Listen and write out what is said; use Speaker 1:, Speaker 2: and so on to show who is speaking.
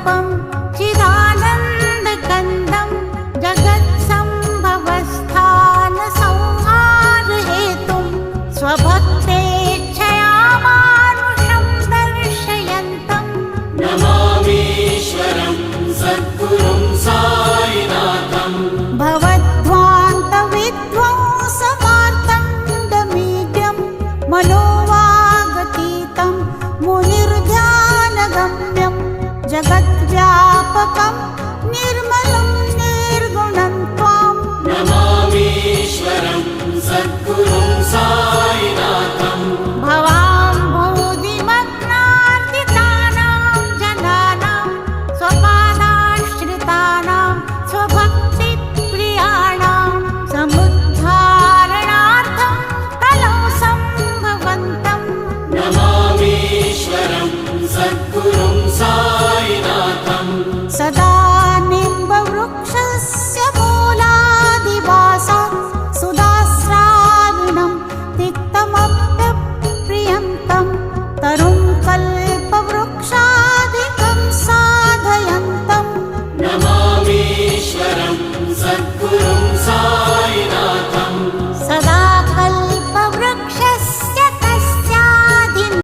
Speaker 1: स्वरूपं चिदानन्दकन्दं जगत्सम्भवस्थानसंहारहेतुं स्वभक्तेच्छया मानुषं दर्शयन्तं
Speaker 2: नमामीश्वरं सद्गुरुं साईनाथं
Speaker 1: भवद्ध्वान्तविध्वंसमार्तण्डमीड्यं मनोवागतीतं मुनिर्ध्यानगम्यं जगद्व्यापकं निर्मलं निर्गुणं त्वां
Speaker 2: नमामीश्वरं सद्गुरुं साईनाथं
Speaker 1: भवाम्भोधिमग्नार्दितानां जनानां स्वपादाश्रितानां स्वभक्तिप्रियाणां समुद्धारणार्थं कलौ सम्भवन्तं
Speaker 2: नमामीश्वरं सद्गुरुं